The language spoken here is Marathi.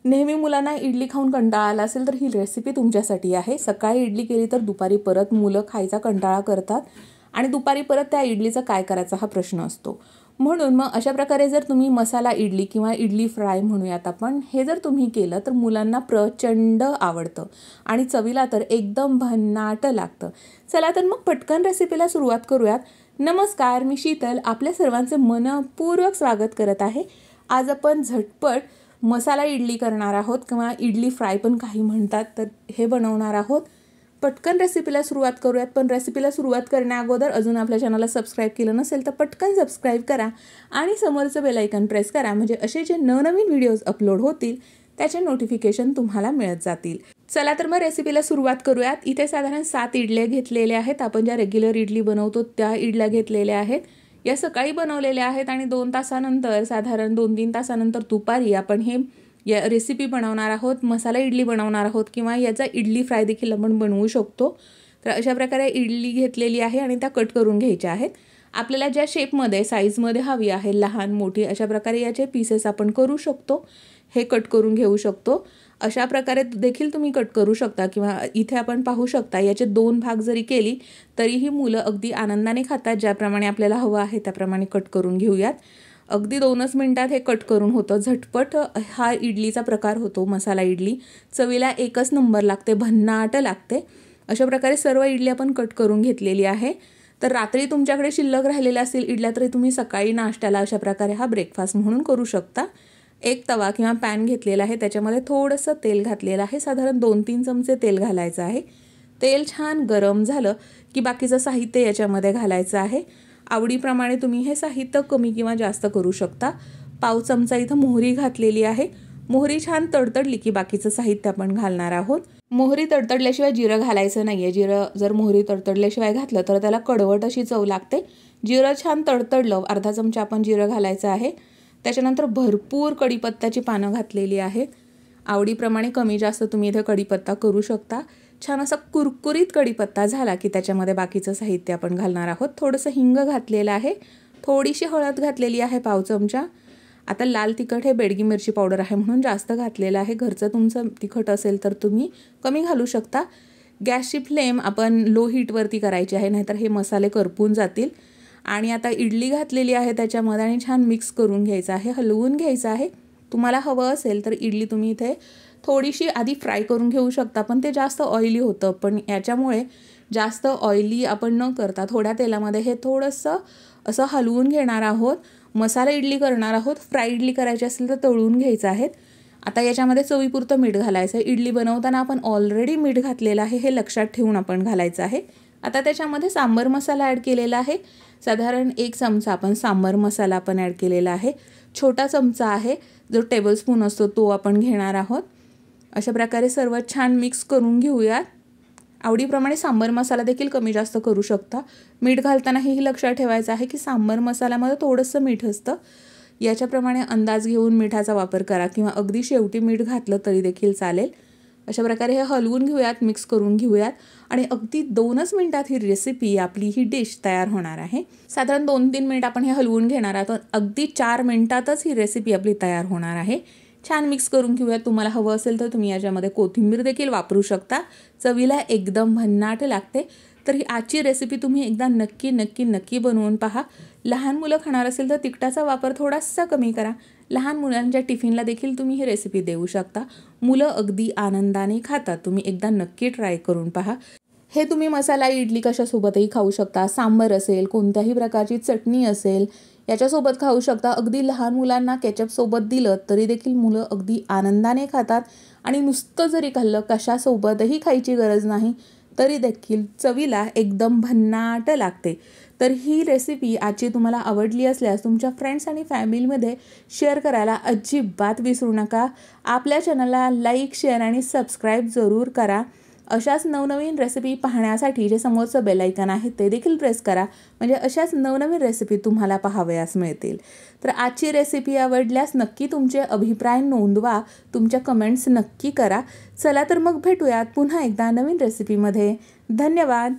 नेहमी मुलांना इडली खाऊन कंटाळा आला असेल तर ही रेसिपी तुमच्यासाठी आहे। सकाळी इडली केली तर दुपारी परत मुलं खायचा कंटाळा करतात आणि दुपारी परत त्या इडलीचं काय करायचा हा प्रश्न असतो। म्हणून मग अशा प्रकारे जर तुम्ही मसाला इडली किंवा इडली फ्राय म्हणूयात आपण, हे जर तुम्ही केलं तर मुलांना प्रचंड आवडतं आणि चवीला तर एकदम भन्नाट लागतं। चला तर मग पटकन रेसिपीला सुरुवात करूयात। नमस्कार, मी शीतल आपल्या सर्वांचे मनपूर्वक स्वागत करत आहे। आज आपण झटपट मसाला इडली करणार आहोत किंवा इडली फ्राय पण काही म्हणतात, तर हे बनवणार आहोत। पटकन रेसिपीला सुरुवात करूयात। पण रेसिपीला सुरुवात करण्याअगोदर अजून आपल्या चॅनलला सबस्क्राइब केलं नसेल तर पटकन सबस्क्राइब करा आणि समोरचं बेल आयकॉन प्रेस करा, म्हणजे असे जे नवनवीन व्हिडिओज अपलोड होतील त्याचे नोटिफिकेशन तुम्हाला मिळत जातील। चला तर मग रेसिपीला सुरुवात करूयात। इथे साधारण 7 इडल्या घेतलेल्या आहेत। आपण ज्या रेग्युलर इडली बनवतो त्या इडल्या घेतलेल्या आहेत। या सकाळी बनवलेल्या आहेत आणि 2 तासानंतर, साधारण 2-3 तासानंतर दुपारी आपण हे या रेसिपी बनवणार आहोत। मसाला इडली बनवणार आहोत किंवा याचा इडली फ्राय देखील आपण बनवू शकतो। तर अशा प्रकारे इडली घेतलेली आहे आणि त्या कट करून घ्यायच्या आहेत। आपल्याला ज्या शेपमध्ये साईजमध्ये हवी आहे, लहान मोठी, अशा प्रकारे याचे पीसेस आपण करू शकतो। हे कट करून घेऊ शकतो। अशा प्रकारे देखील तुम्ही कट करू शकता किंवा इथे आपण पाहू शकता याचे 2 भाग जरी केली तरीही मुलं अगदी आनंदाने खातात। ज्याप्रमाणे आपल्याला हवं आहे त्याप्रमाणे कट करून घेऊयात। अगदी 2च मिनिटात हे कट करून होतं। झटपट हा इडलीचा प्रकार होतो मसाला इडली। चवीला एकच नंबर लागते, भन्नाट लागते। अशा प्रकारे सर्व इडली आपण कट करून घेतलेली आहे। तर रात्री तुमच्याकडे शिल्लक राहिलेल्या असतील इडल्या तरी तुम्ही सकाळी नाश्त्याला अशा प्रकारे हा ब्रेकफास्ट म्हणून करू शकता। एक तवा किंवा पॅन घेतलेला आहे, त्याच्यामध्ये थोडंसं तेल घातलेलं आहे। साधारण 2-3 चमचे तेल घालायचं आहे। तेल छान गरम झालं की बाकीचं साहित्य याच्यामध्ये घालायचं आहे। आवडीप्रमाणे तुम्ही हे साहित्य कमी किंवा जास्त करू शकता। पाव चमचा इथं मोहरी घातलेली आहे। मोहरी छान तडतडली की बाकीचं साहित्य आपण घालणार आहोत। मोहरी तडतडल्याशिवाय जिरं घालायचं नाहीये। जिरं जर मोहरी तडतडल्याशिवाय घातलं तर त्याला कडवट अशी चव लागते। जिरं छान तडतडलं, अर्धा चमचा आपण जिरं घालायचं आहे। त्याच्यानंतर भरपूर कढीपत्त्याची पानं घातलेली आहेत। आवडीप्रमाणे कमी जास्त तुम्ही इथे कढीपत्ता करू शकता। छान असा कुरकुरीत कढीपत्ता झाला की त्याच्यामध्ये बाकीचं साहित्य आपण घालणार आहोत। थोडंसं हिंग घातलेलं आहे, थोडीशी हळद घातलेली आहे, पाव चमचा। आता लाल तिखट हे बेडगी मिरची पावडर आहे म्हणून जास्त घातलेलं आहे। घरचं तुमचं तिखट असेल तर तुम्ही कमी घालू शकता। गॅसची फ्लेम आपण लो हीटवरती करायची आहे, नाहीतर हे मसाले करपून जातील। आणि आता इडली घातलेली आहे त्याच्यामध्ये आणि छान मिक्स करून घ्यायचं आहे, हलवून घ्यायचं आहे। तुम्हाला हवं असेल तर इडली तुम्ही इथे थोडीशी आधी फ्राय करून घेऊ शकता, पण ते जास्त ऑइली होतं। पण याच्यामुळे जास्त ऑइली आपण न करता थोड्या तेलामध्ये हे थोडंसं असं हलवून घेणार आहोत। मसाला इडली करणार आहोत। फ्राय इडली करायची असेल तर तळून घ्यायचं आहे। आता याच्यामध्ये चवीपुरतं मीठ घालायचं आहे। इडली बनवताना आपण ऑलरेडी मीठ घातलेलं आहे, हे लक्षात ठेवून आपण घालायचं आहे। आता त्याच्यामध्ये सांबर मसाला ॲड केलेला आहे। साधारण 1 चमचा आपण सांबर मसाला आपण ॲड केलेला आहे। छोटा चमचा आहे जो टेबलस्पून असतो तो आपण घेणार आहोत। अशा प्रकारे सर्व छान मिक्स करून घेऊयात। आवडीप्रमाणे सांबर मसाला देखील कमी जास्त करू शकता। मीठ घालतानाही लक्षात ठेवायचं आहे की सांबर मसाल्यामध्ये थोडंसं मीठ असतं। याच्याप्रमाणे अंदाज घेऊन मिठाचा वापर करा किंवा अगदी शेवटी मीठ घातलं तरी देखील चालेल। अशा प्रकारे हे हलवून घेऊयात, मिक्स करून घेऊयात आणि अगदी 2च मिनिटात ही रेसिपी, आपली ही डिश तयार होणार आहे। साधारण 2-3 मिनिट आपण हे हलवून घेणार आहोत। अगदी 4 मिनिटातच ही रेसिपी आपली तयार होणार आहे। छान मिक्स करून घेऊयात। तुम्हाला हवं असेल तर तुम्ही याच्यामध्ये कोथिंबीर देखील वापरू शकता। चवीला एकदम भन्नाट लागते। तर ही आजची रेसिपी तुम्ही एकदा नक्की बनवून पहा। लहान मुलं खाणार असेल तर तिखटाचा वापर थोडासा कमी करा। लहान मुलांच्या टिफिनला देखील तुम्ही ही रेसिपी देऊ शकता। मुलं अगदी आनंदाने खातात। तुम्ही एकदा नक्की ट्राय करून पहा। हे तुम्ही मसाला इडली कशासोबतही खाऊ शकता। सांबर असेल, कोणत्याही प्रकारची चटणी असेल, याच्यासोबत खाऊ शकता। अगदी लहान मुलांना केचपसोबत दिलं तरी देखील मुलं अगदी आनंदाने खातात आणि नुसतं जरी खाल्लं, कशासोबतही खायची गरज नाही तरी देखील चवीला एकदम भन्नाट लागते। तर ही रेसिपी आजची तुम्हाला आवडली असल्यास तुमच्या फ्रेंड्स आणि फॅमिलीमध्ये शेअर करायला अजिबात विसरू नका। आपल्या चॅनलला लाईक, शेअर आणि सबस्क्राईब जरूर करा। अशाच नवनवीन रेसिपी पाहण्यासाठी जे समोरचं बेल आयकॉन आहे ते देखील प्रेस करा, म्हणजे अशाच नवनवीन रेसिपी तुम्हाला पाहावयास मिळतील। तर आजची रेसिपी आवडल्यास नक्की तुमचे अभिप्राय नोंदवा, तुमच्या कमेंट्स नक्की करा। चला तर मग भेटूयात पुन्हा एकदा नवीन रेसिपीमध्ये। धन्यवाद।